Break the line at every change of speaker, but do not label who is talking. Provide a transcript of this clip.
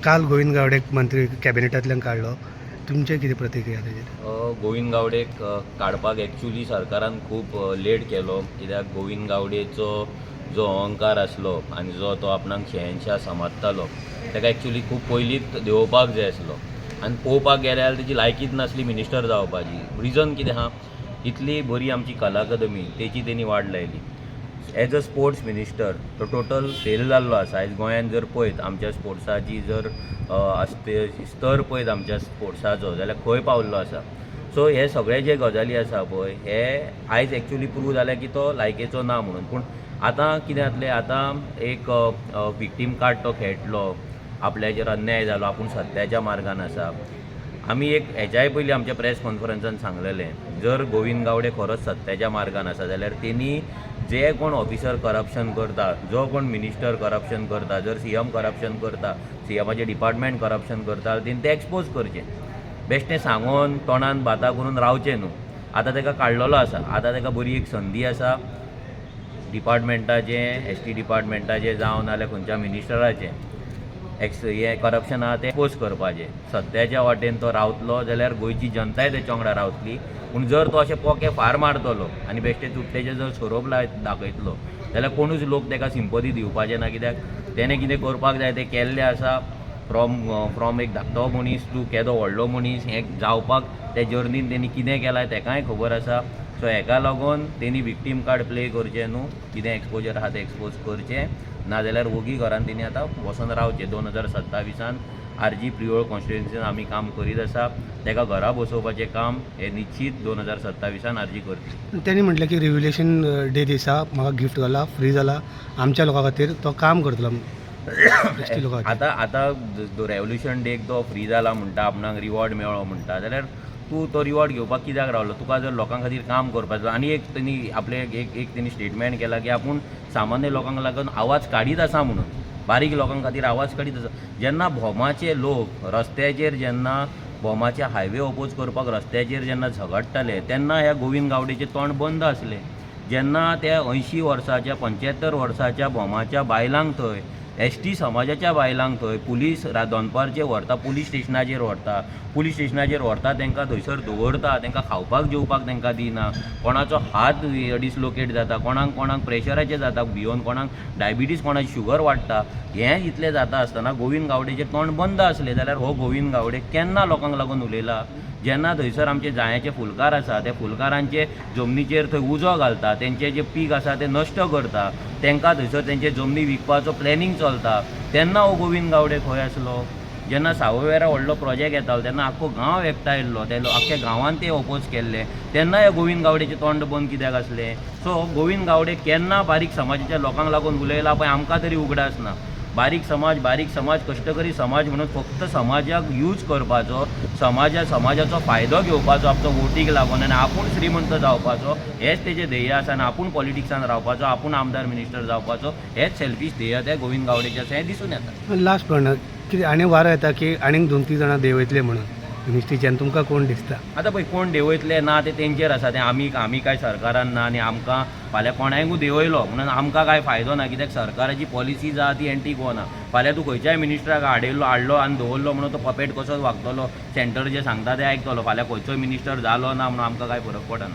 काल गोविंद गावडेक मंत्री कॅबिनेटांतल्यान काडलो, तुमचे कितें प्रतिक्रिया ताजेर?
गोविंद गावडेक काडपाक एक्चुली सरकारान खूब लेट केलो, कित्याक गोविंद गावडेचो जो अहंकार आसलो आनी जो तो आपणाक शहनशाह समजतालो ताका एक्चुली खूब पयलींच देंवोवपाक जाय आसलो. आनी पळोवपाक गेले जाल्यार तेजी लायकीच नासली मिनिस्टर जावपाची. रिजन कितें आहा, इतली बरी आमची कला अकादमी तेची तेणी वाट लायली. एज अ स्पोर्ट्स मिनिस्टर तो टोटल फेल जाल्लो आसा. आयज गोंयांत जर पळयत आमच्या स्पोर्ट्साची जर स्तर पळयत आमच्या स्पोर्ट्साचो जाल्यार खंय पावल्लो आसा. सो हे सगळे जे गजाली आसा पळय हे आयज एक्चुली प्रूव जाल्या की तो लायकेचो ना म्हणून. पूण आतां कितें जातलें, आतां एक विक्टीम कार्ड तो खेळटलो, आपल्याचेर अन्याय जालो, आपूण सत्याच्या मार्गान आसा. आमी एक हेच्याय पयलीं आमच्या प्रेस कॉन्फरन्सान सांगलेलें, जर गोविंद गावडे खरोच सत्याच्या मार्गान आसा जाल्यार तेणी जे कोण ऑफिसर करप्शन करता, जो कोण मिनिस्टर करप्शन करता, जर सीएम करप्शन करता, सीएमाचे डिपार्टमेंट करप्शन करता, तेणी ते एक्सपोज करचें. बेश्टें सांगून तोंडान बाता करून रावचें न्हू. आतां ताका काडलेलो आसा, आतां ताका बरी एक संदी आसा डिपार्टमेंटाचें, एसटी डिपार्टमेंटाचें जावं नाल्यार खंयच्या मिनिस्टराचें हें करप्शन आहा तें एक्सपोज करपाचें. सद्याच्या वाटेन तो रावतलो जाल्यार गोंयची जनताय तेच्या वांगडा रावतली. पूण जर तो अशें पोके फार मारतलो आनी बेश्टे तुटलेचें जर सोरोप दाखयतलो जाल्यार कोणूच लोक ताका सिंपथी दिवपाचे ना. कित्याक तेणें कितें करपाक जाय तें केल्लें आसा. फ्रॉम एक धाकटो मनीस टू केदो व्हडलो मनीस हें जावपाक ते जर्नीन तेणी कितें केलां तेकाय खबर आसा. सो हेका लागून तेणी विक्टीम कार्ड प्ले करचें न्हू, कितें एक्सपोजर आहा तें एक्सपोज करचें, नाजाल्यार ओगी घरान तेणी आतां वचून रावचें. 2027 आरजी प्रिओळ कॉन्स्टिट्युएन्सीन आमी काम करीत आसा. ताका घरा बसोवपाचें काम हें निश्चित 2027 आरजी करतली.
त्यांनी म्हटलें की रिव्युलेशन डे दिसा म्हाका गिफ्ट जाला, फ्री जाला, आमच्या लोकां खातीर तो काम करतलो.
आतां रेवल्युशन डेक तो फ्री जाला म्हणटा, आपणाक रिवॉर्ड मेळ्ळो म्हणटा, जाल्यार तूं तो रिवॉर्ड घेवपाक कित्याक रावलो? तुका जर लोकां खातीर काम करपाचो. आनी एक तेणी आपले एक तेणी स्टेटमेंट केला की आपूण सामान्य लोकांक लागून आवाज काडीत आसा म्हणून, बारीक लोकां खातीर आवाज काडीत आसा. जेन्ना भोमाचे लोक रस्त्याचेर, जेन्ना भोमाचे हायवे ओपोज करपाक रस्त्याचेर जेन्ना झगडटाले तेन्ना ह्या गोविंद गावडेचें तोंड बंद आसलें. जेन्ना त्या 80 वर्साच्या 75 वर्साच्या भोमाच्या बायलांक थंय, एसटी समाजाच्या बायलांक थंय पुलीस दनपारचे व्हरता, पुलीस स्टेशनाचेर व्हरता, तांकां थंयसर दवरता, तांकां खावपाक जेवपाक तांकां दिना, कोणाचो हात डिसलोकेट जाता, कोणाक प्रेशराचें जाता भिवन, कोणाक डायबिटीज, कोणाची शुगर वाडटा. हें इतलें जाता आसतना गोविंद गावडेचें तोंड बंद आसलें. जाल्यार हो गोविंद गावडे केन्ना लोकांक लागून उलयला? जेन्ना थंयसर आमचे जायाचे फुलकार आसा, त्या फुलकारांचे जमनीचेर थंय उजो घालता, तेंचे जे पीक आसा ते नश्ट करता, तांकां थंयसर तेंचे जमनी विकपाचो प्लॅनिंग चलता, तेन्ना हो गोविंद गावडे खंय आसलो? जेन्ना सावयवेरा व्हडलो प्रोजेक्ट येतालो तेन्ना आख्खो गांव एकठांयल्लो, ते आख्ख्या गांवान ते ओपोज केल्ले, तेन्ना हे गोविंद गावडेचें तोंड बंद कित्याक आसलें? सो गोविंद गावडे केन्ना बारीक समाजाच्या लोकांक लागून उलयला पळय आमकां तरी उगडास ना. बारीक समाज कश्टकरी समाज म्हणून फक्त समाजाक यूज करपाचो, समाजाचो फायदो घेवपाचो आपलो वोटीक लागून, आनी आपूण श्रीमंत जावपाचो हेच तेजें ध्येय आसा. आनी आपूण पॉलिटिक्सान रावपाचो, आपूण आमदार मिनिस्टर जावपाचो हेच सेल्फीश ध्येय त्या गोविंद गावडेचें आसा, हें दिसून येता.
लास्ट पण कितें आनी वारो येता की आनीक 2-3 जाणां देंवयतले म्हणून मिनिस्ट्रीच्यान, तुमकां कोण दिसता?
आतां पळय कोण देंवयतले ना ते तेंचेर आसा. तें आमी काय सरकारान ना, आनी आमकां फाल्यां कोणायकूय देंवयलो म्हणून आमकां कांय फायदो ना. कित्याक सरकाराची पॉलिसीज आहा ती एंटी गोवन आहा. फाल्यां तूं खंयच्याय मिनिस्टराक हाडलो आनी दवरलो म्हणून तो पपेट कसोच वागतलो, सेंटर जें सांगता तें आयकतलो. फाल्यां खंयचोय मिनिस्टर जालो ना म्हणून आमकां कांय फरक पडना.